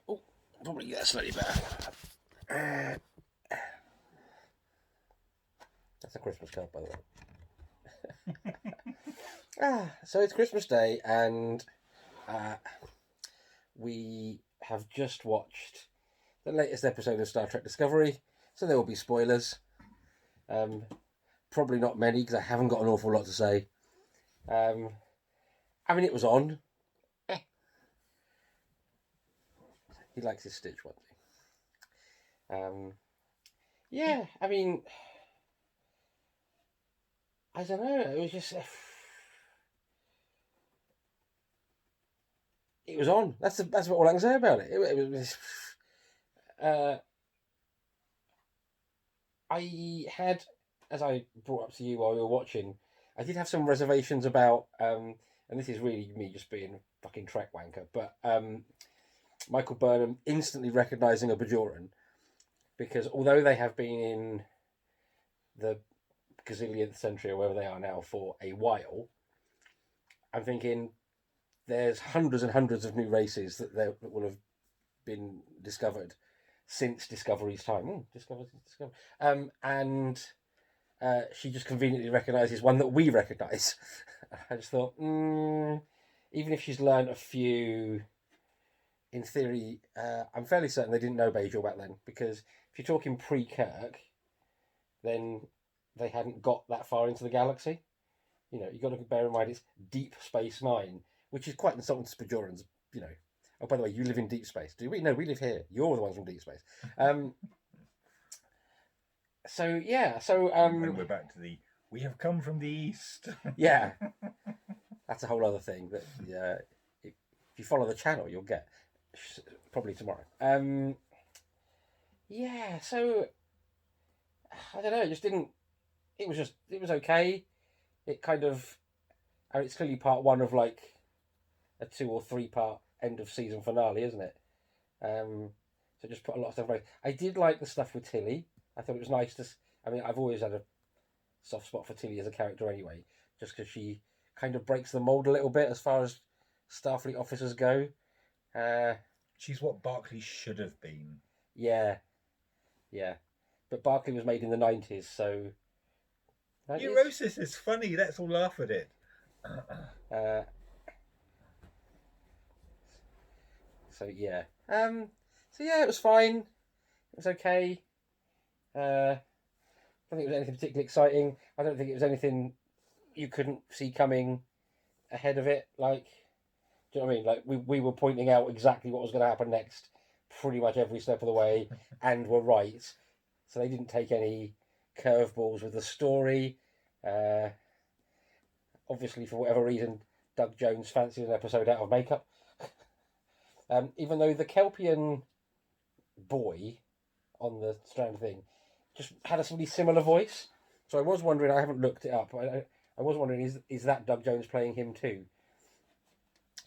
Oh, probably get that slightly better. That's a Christmas card, by the way. So it's Christmas Day, and we have just watched the latest episode of Star Trek Discovery, so there will be spoilers. Probably not many, because I haven't got an awful lot to say. I mean, it was on. He likes his Stitch one thing. Yeah, I mean, I don't know. It was just, it was on. That's all I can say about it. It was. I had, as I brought up to you while we were watching, I did have some reservations about, and this is really me just being a fucking Trek wanker, but Michael Burnham instantly recognising a Bajoran, because although they have been in the gazillionth century or wherever they are now for a while, I'm thinking there's hundreds and hundreds of new races that will have been discovered since Discovery's time. Discovery. And she just conveniently recognises one that we recognise. I just thought, even if she's learned a few, in theory, I'm fairly certain they didn't know Bajor back then, because if you're talking pre-Kirk, then they hadn't got that far into the galaxy. You know, you've got to bear in mind it's Deep Space Nine, which is quite insulting to Bajorans, you know. Oh, by the way, you live in deep space. Do we? No, we live here. You're the ones from deep space. So yeah, and we're back to we have come from the east. Yeah, that's a whole other thing that if you follow the channel, you'll get probably tomorrow. Yeah, so I don't know. It just didn't. It was okay. It kind of, it's clearly part one of like a 2 or 3 part end of season finale, isn't it? So just put a lot of stuff right. I did like the stuff with Tilly. I thought it was nice to. I mean, I've always had a soft spot for Tilly as a character anyway, just because she kind of breaks the mold a little bit as far as Starfleet officers go. She's what Barclay should have been. Yeah, but Barclay was made in the 90s, so. Neurosis is funny. Let's all laugh at it. So yeah, it was fine. It was okay. I don't think it was anything particularly exciting. I don't think it was anything you couldn't see coming ahead of it. Like, do you know what I mean? Like we were pointing out exactly what was going to happen next, pretty much every step of the way, and were right. So they didn't take any curveballs with the story. Obviously, for whatever reason, Doug Jones fancied an episode out of makeup. Even though the Kelpian boy on the Strand thing just had a really similar voice. So I was wondering, I haven't looked it up, I was wondering, is that Doug Jones playing him too?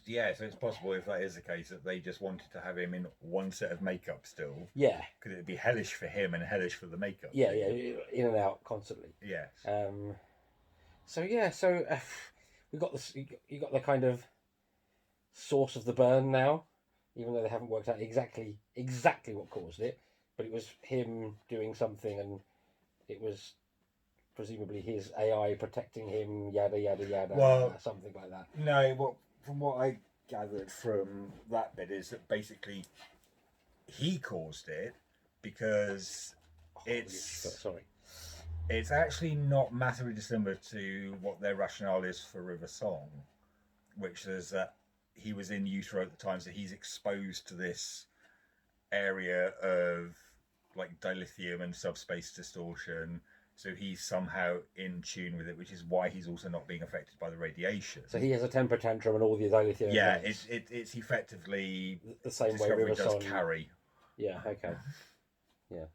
Yeah, so it's possible, if that is the case, that they just wanted to have him in one set of makeup still. Yeah. Because it'd be hellish for him and hellish for the makeup. Yeah, in and out constantly. Yes. So we got this. You got the kind of source of the burn now, even though they haven't worked out exactly what caused it. But it was him doing something, and it was presumably his AI protecting him. Yada yada yada. Well, something like that. No, from what I gathered from that bit is that basically he caused it because it's actually not massively dissimilar to what their rationale is for River Song, which is that he was in utero at the time, so he's exposed to this area of like dilithium and subspace distortion, so he's somehow in tune with it, which is why he's also not being affected by the radiation. So he has a temper tantrum and all the dilithium. Yeah, it's effectively the same way River does carry. Yeah. Okay. Yeah.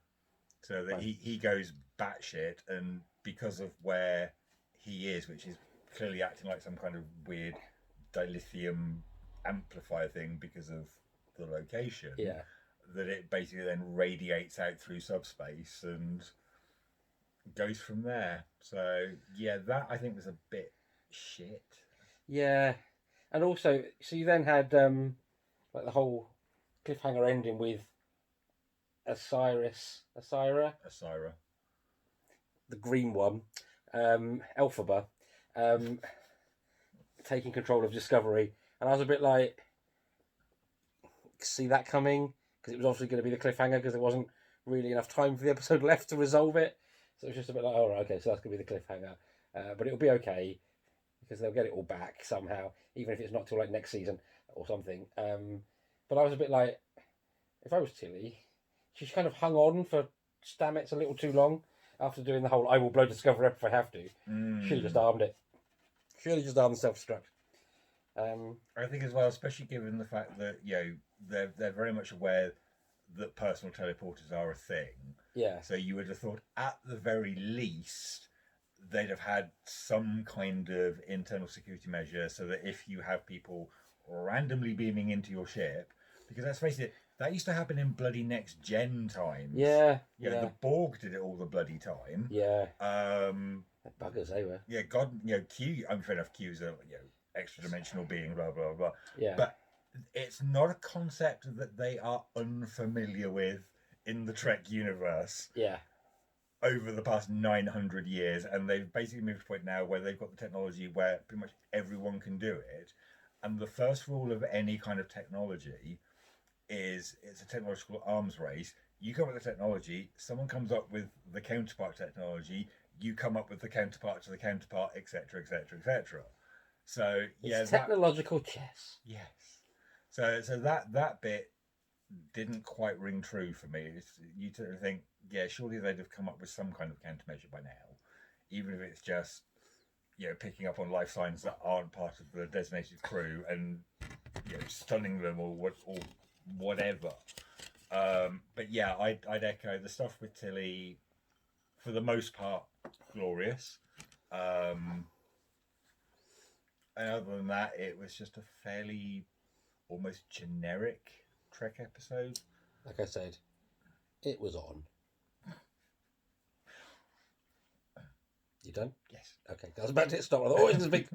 So that he goes batshit, and because of where he is, which is clearly acting like some kind of weird dilithium amplifier thing because of the location. Yeah. That it basically then radiates out through subspace and goes from there. So yeah, that I think was a bit shit. Yeah, and also, so you then had like the whole cliffhanger ending with Asira, the green one, Elphaba, taking control of Discovery, and I was a bit like, see that coming, because it was obviously going to be the cliffhanger because there wasn't really enough time for the episode left to resolve it. So it was just a bit like, all right, okay, so that's going to be the cliffhanger, but it'll be okay because they'll get it all back somehow, even if it's not till like next season or something. But I was a bit like, if I was Tilly, she's kind of hung on for Stamets a little too long after doing the whole "I will blow Discovery up if I have to." Should have just armed it. Should have just armed the self-destruct. I think as well, especially given the fact that they're very much aware that personal teleporters are a thing. Yeah. So you would have thought, at the very least, they'd have had some kind of internal security measure so that if you have people randomly beaming into your ship, because let's face it, that used to happen in bloody next gen times. Yeah. The Borg did it all the bloody time. Yeah. Buggers, they were. Yeah, God, Q. I'm fair enough. Q's a extra dimensional being, blah blah blah. Yeah. But it's not a concept that they are unfamiliar with in the Trek universe. Yeah. Over the past 900 years, and they've basically moved to a point now where they've got the technology where pretty much everyone can do it. And the first rule of any kind of technology is it's a technological arms race. You come up with the technology, someone comes up with the counterpart technology, you come up with the counterpart to the counterpart, etc., etc., etc. So it's technological chess. Yes. So that bit didn't quite ring true for me. You think, surely they'd have come up with some kind of countermeasure by now, even if it's just picking up on life signs that aren't part of the designated crew and stunning them or whatever. But yeah, I'd echo the stuff with Tilly. For the most part, glorious. And other than that, it was just a fairly almost generic Trek episode. Like I said, it was on. You done? Yes. Okay, I was about to hit stop. I thought, oh, it's a big.